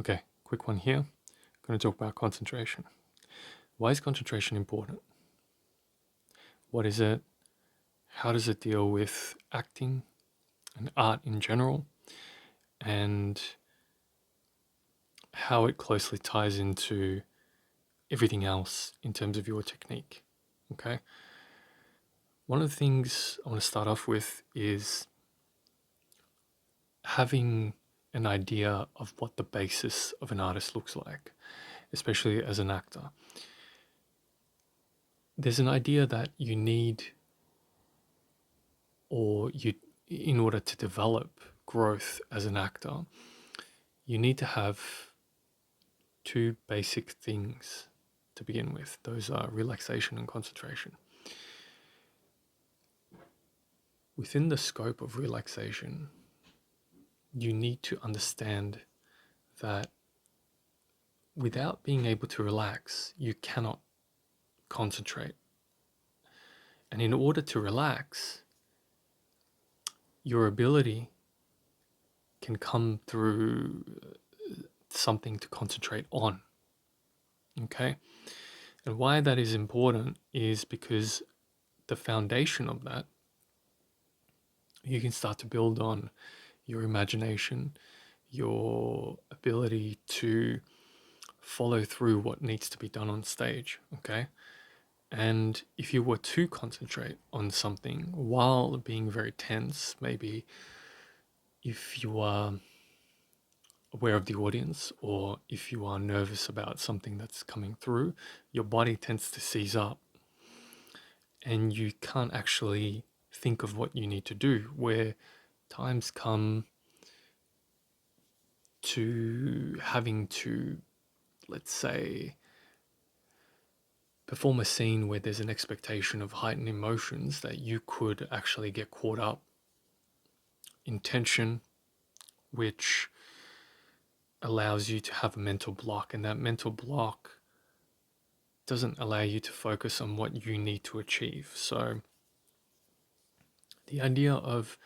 Okay, quick one here. I'm going to talk about concentration. Why is concentration important? What is it? How does it deal with acting and art in general? And how it closely ties into everything else in terms of your technique. Okay. One of the things I want to start off with is having an idea of what the basis of an artist looks like, especially as an actor. There's an idea that you need, or you, in order to develop growth as an actor, you need to have two basic things to begin with. Those are relaxation and concentration. Within the scope of relaxation, you need to understand that without being able to relax, you cannot concentrate. And in order to relax, your ability can come through something to concentrate on. Okay? And why that is important is because the foundation of that, you can start to build on your imagination, your ability to follow through what needs to be done on stage. Okay? And if you were to concentrate on something while being very tense, maybe if you are aware of the audience or if you are nervous about something that's coming through, your body tends to seize up and you can't actually think of what you need to do. Where times come to having to, let's say, perform a scene where there's an expectation of heightened emotions, that you could actually get caught up in tension, which allows you to have a mental block, and that mental block doesn't allow you to focus on what you need to achieve. So the idea of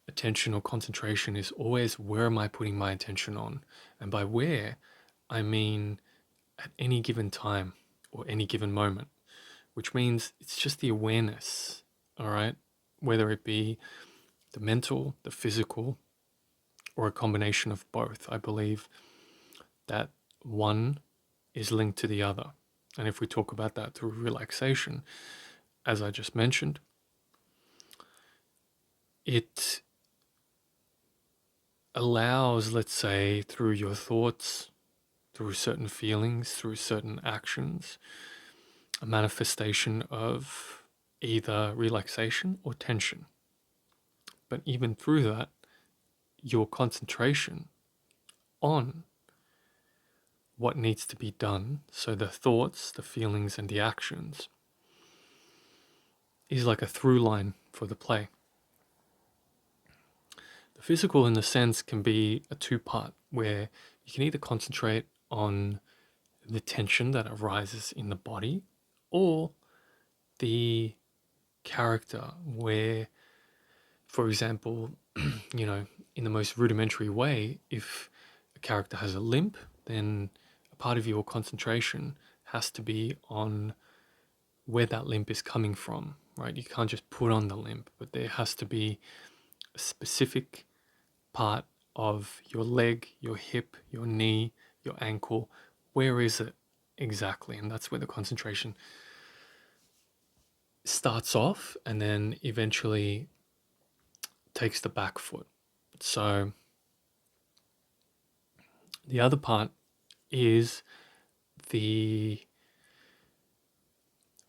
attention or concentration is always, where am I putting my attention on? And by where, I mean at any given time or any given moment, which means it's just the awareness, all right? Whether it be the mental, the physical, or a combination of both. I believe that one is linked to the other. And if we talk about that through relaxation, as I just mentioned, it allows, let's say, through your thoughts, through certain feelings, through certain actions, a manifestation of either relaxation or tension. But even through that, your concentration on what needs to be done, so the thoughts, the feelings, and the actions, is like a through line for the play. The physical, in the sense, can be a two-part, where you can either concentrate on the tension that arises in the body or the character, where, for example, in the most rudimentary way, if a character has a limp, then a part of your concentration has to be on where that limp is coming from, right? You can't just put on the limp, but there has to be a specific part of your leg, your hip, your knee, your ankle. Where is it exactly? And that's where the concentration starts off and then eventually takes the back foot. So the other part is the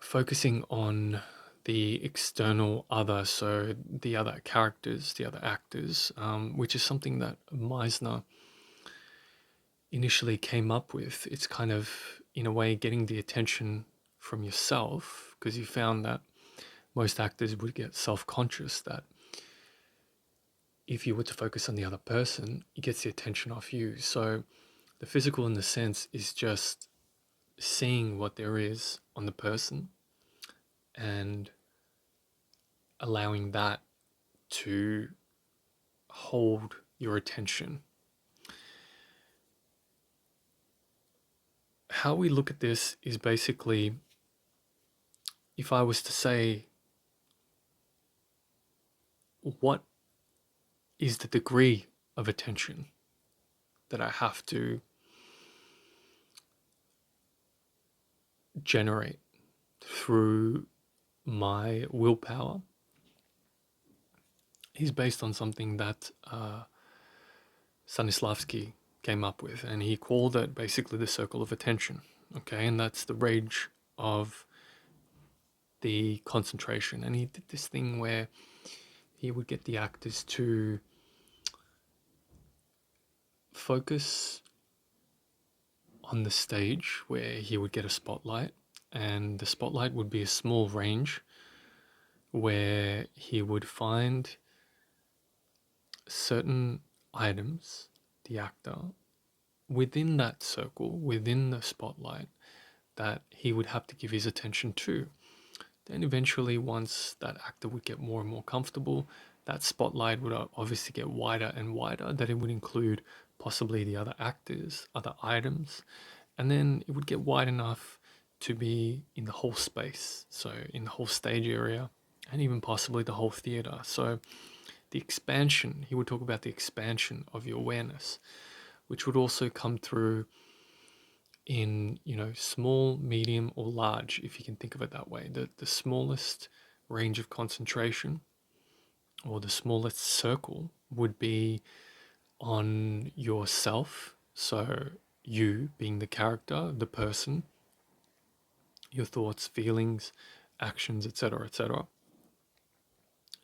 focusing on the external other, so the other characters, the other actors, which is something that Meisner initially came up with. It's kind of, in a way, getting the attention from yourself, because you found that most actors would get self-conscious that if you were to focus on the other person, it gets the attention off you. So the physical, in the sense, is just seeing what there is on the person and allowing that to hold your attention. how we look at this is basically, if I was to say, what is the degree of attention that I have to generate through my willpower, is based on something that Stanislavski came up with, and he called it basically the circle of attention. Okay, and that's the range of the concentration. And he did this thing where he would get the actors to focus on the stage where he would get a spotlight, and the spotlight would be a small range where he would find certain items, the actor, within that circle, within the spotlight, that he would have to give his attention to. Then eventually, once that actor would get more and more comfortable, that spotlight would obviously get wider and wider, that it would include possibly the other actors, other items, and then it would get wide enough to be in the whole space, so in the whole stage area, and even possibly the whole theater. So the expansion, he would talk about the expansion of your awareness, which would also come through in, small, medium, or large, if you can think of it that way. The smallest range of concentration, or the smallest circle, would be on yourself. So you being the character, the person, your thoughts, feelings, actions, etc., etc.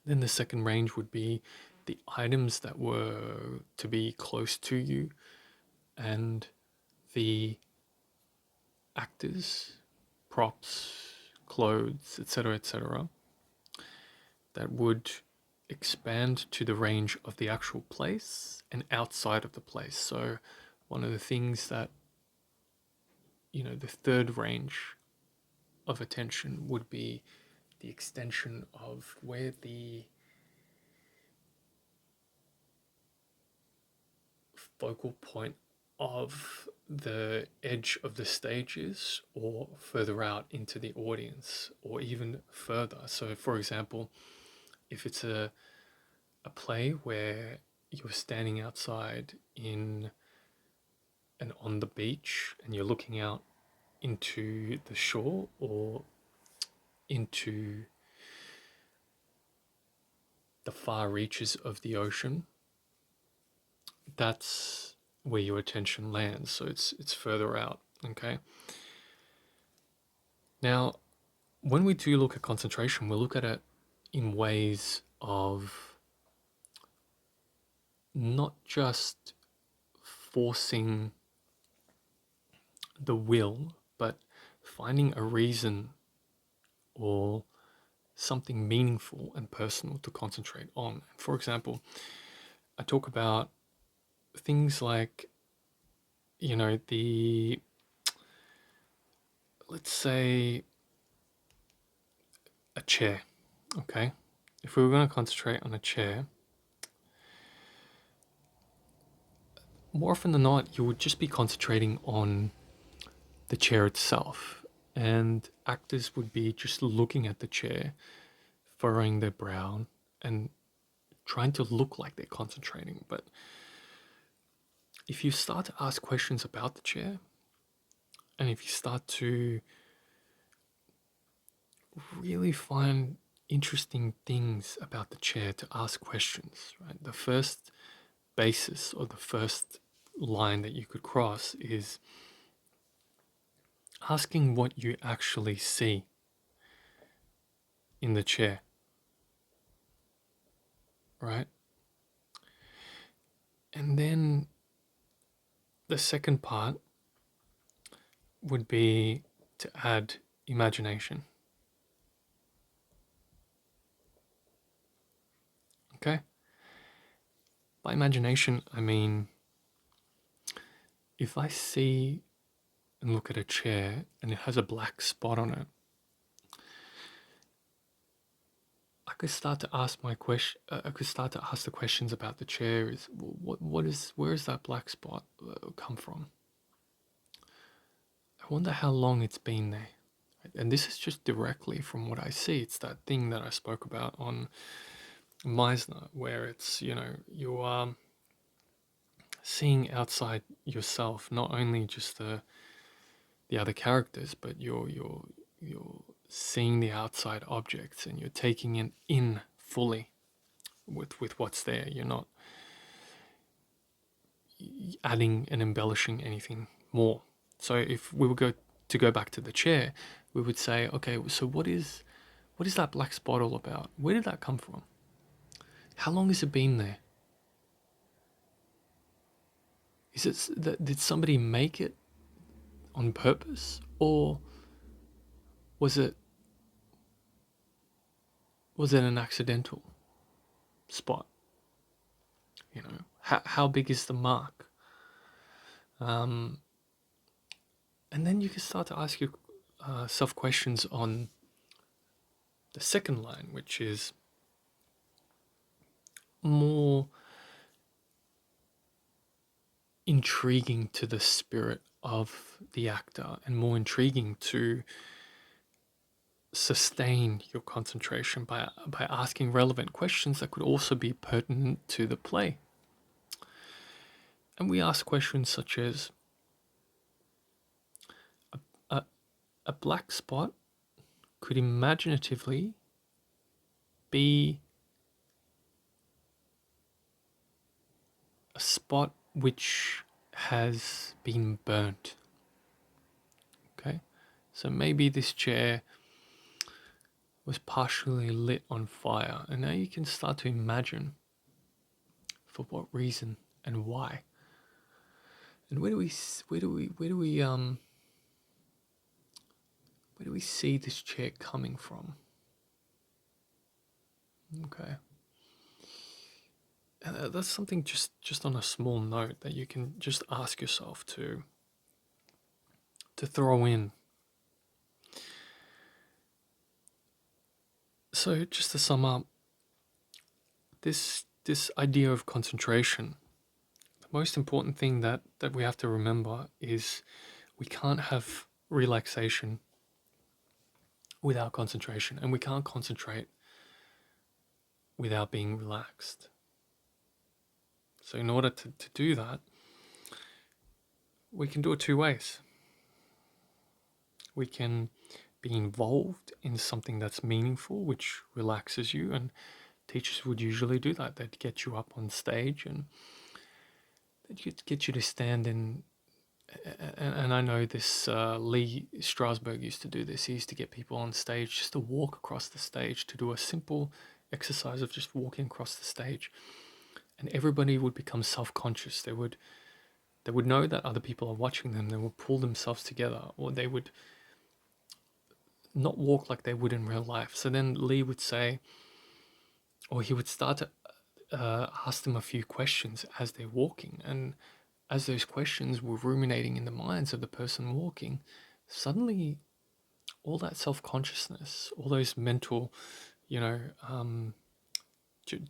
Then the second range would be the items that were to be close to you, and the actors, props, clothes, etc., etc., that would expand to the range of the actual place and outside of the place. So, one of the things that, the third range of attention would be the extension of where the focal point of the edge of the stage is, or further out into the audience, or even further. So, for example, if it's a play where you're standing outside in and on the beach and you're looking out into the shore, or into the far reaches of the ocean, that's where your attention lands. So it's further out. Okay. Now, when we do look at concentration, we'll look at it in ways of not just forcing the will, but finding a reason or something meaningful and personal to concentrate on. For example, I talk about things like, let's say, a chair, okay? If we were going to concentrate on a chair, more often than not, you would just be concentrating on the chair itself. And actors would be just looking at the chair, furrowing their brow, and trying to look like they're concentrating. But if you start to ask questions about the chair, and if you start to really find interesting things about the chair to ask questions, right? The first basis, or the first line that you could cross, is asking what you actually see in the chair, right? And then the second part would be to add imagination. Okay? By imagination, I mean, if I see and look at a chair and it has a black spot on it, I could start to ask my question. I could start to ask the questions about the chair. Is where is that black spot come from? I wonder how long it's been there. And this is just directly from what I see. It's that thing that I spoke about on Meisner, where it's, you are seeing outside yourself, not only just the other characters, but you're seeing the outside objects and you're taking it in fully with what's there. You're not adding and embellishing anything more. So if we were to go back to the chair, we would say, okay, so what is that black spot all about? Where did that come from? How long has it been there? Is it that did somebody make it on purpose, or was it an accidental spot? How big is the mark? And then you can start to ask yourself questions on the second line, which is more intriguing to the spirit of the actor and more intriguing to sustain your concentration by asking relevant questions that could also be pertinent to the play. And we ask questions such as a black spot could imaginatively be a spot which has been burnt. Okay, so maybe this chair was partially lit on fire, and now you can start to imagine for what reason and why. And where do we see this chair coming from? Okay, and that's something just on a small note that you can just ask yourself to throw in. So just to sum up, this idea of concentration, the most important thing that we have to remember is we can't have relaxation without concentration, and we can't concentrate without being relaxed. So in order to do that, we can do it two ways. We can be involved in something that's meaningful, which relaxes you, and teachers would usually do that. They'd get you up on stage and they'd get you to stand in. And I know this, Lee Strasberg used to do this. He used to get people on stage just to walk across the stage, to do a simple exercise of just walking across the stage. And everybody would become self-conscious. They would know that other people are watching them. They would pull themselves together, or they would not walk like they would in real life. So then Lee would say, or he would start to ask them a few questions as they're walking. And as those questions were ruminating in the minds of the person walking, suddenly all that self-consciousness, all those mental,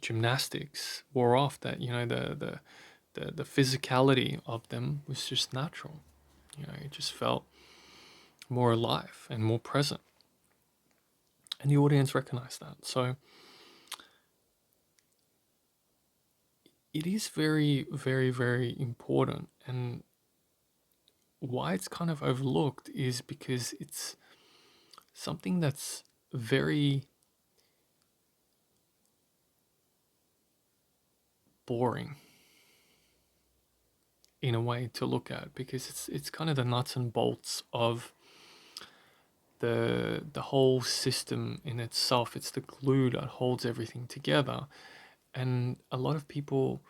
gymnastics wore off. That the physicality of them was just natural. It just felt more alive and more present, and the audience recognized that. So it is very, very, very important, and why it's kind of overlooked is because it's something that's very boring in a way to look at, because it's kind of the nuts and bolts of the whole system in itself. It's the glue that holds everything together, and a lot of people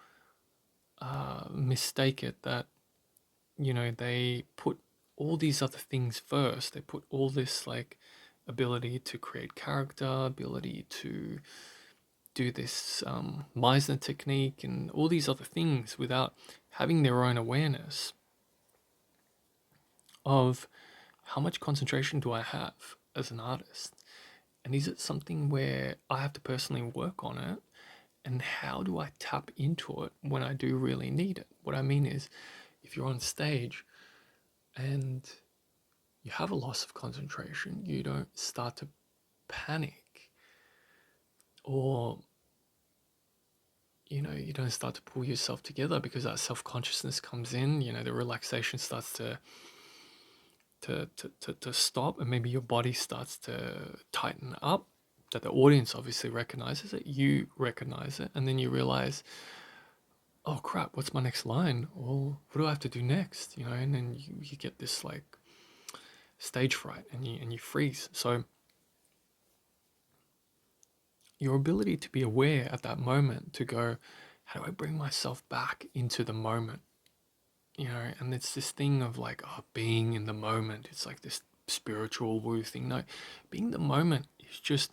mistake it that they put all these other things first. They put all this like ability to create character, ability to do this Meisner technique, and all these other things without having their own awareness of how much concentration do I have as an artist, and is it something where I have to personally work on it, and how do I tap into it when I do really need it? What I mean is, if you're on stage and you have a loss of concentration, you don't start to panic, or you don't start to pull yourself together because that self-consciousness comes in. The relaxation starts to stop, and maybe your body starts to tighten up, that the audience obviously recognizes it, you recognize it, and then you realize, oh crap, what's my next line? Well, what do I have to do next? And then you get this like stage fright, and you freeze. So your ability to be aware at that moment, to go, how do I bring myself back into the moment? And it's this thing of like, oh, being in the moment. It's like this spiritual woo thing. No, being in the moment is just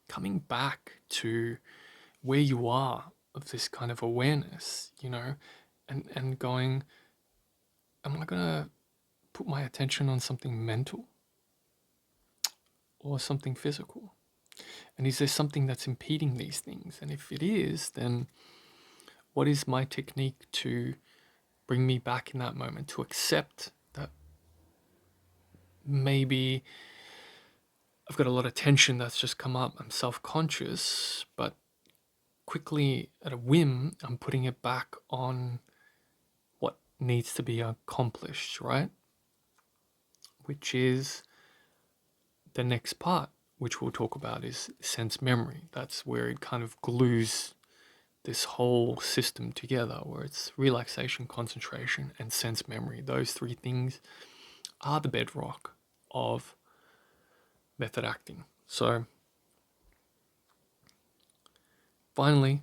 coming back to where you are, of this kind of awareness, and going, am I gonna put my attention on something mental or something physical? And is there something that's impeding these things? And if it is, then what is my technique to bring me back in that moment, to accept that maybe I've got a lot of tension that's just come up, I'm self-conscious, but quickly at a whim, I'm putting it back on what needs to be accomplished, right? Which is the next part, which we'll talk about, is sense memory. That's where it kind of glues this whole system together, where it's relaxation, concentration, and sense memory. Those three things are the bedrock of method acting. So finally,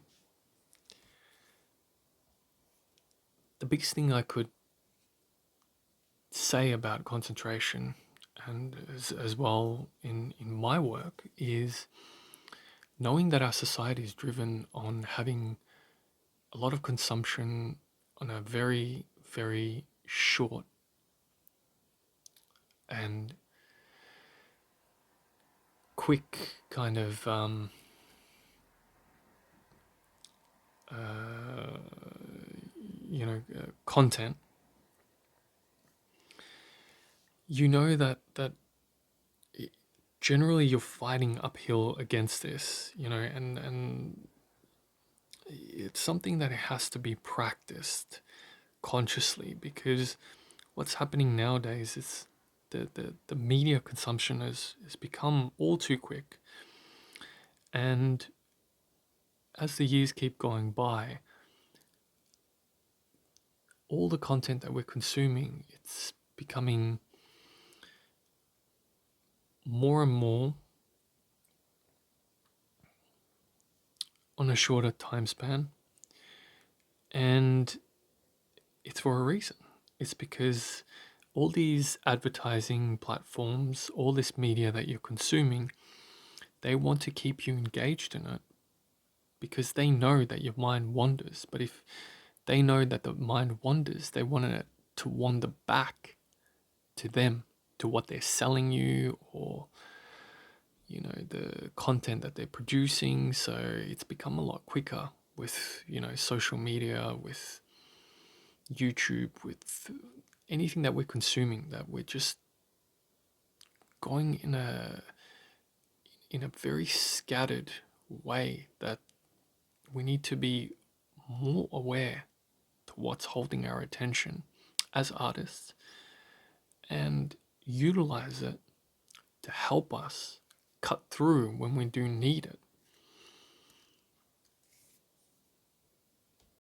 the biggest thing I could say about concentration, and as well in my work, is knowing that our society is driven on having a lot of consumption on a very, very short and quick kind of uh, content. That generally you're fighting uphill against this, and it's something that has to be practiced consciously, because what's happening nowadays is the media consumption has become all too quick. And as the years keep going by, all the content that we're consuming, it's becoming more and more on a shorter time span. And it's for a reason. It's because all these advertising platforms, all this media that you're consuming, they want to keep you engaged in it because they know that your mind wanders. But if they know that the mind wanders, they want it to wander back to them, to what they're selling you, or the content that they're producing. So it's become a lot quicker with social media, with YouTube, with anything that we're consuming, that we're just going in a very scattered way, that we need to be more aware to what's holding our attention as artists, and utilize it to help us cut through when we do need it.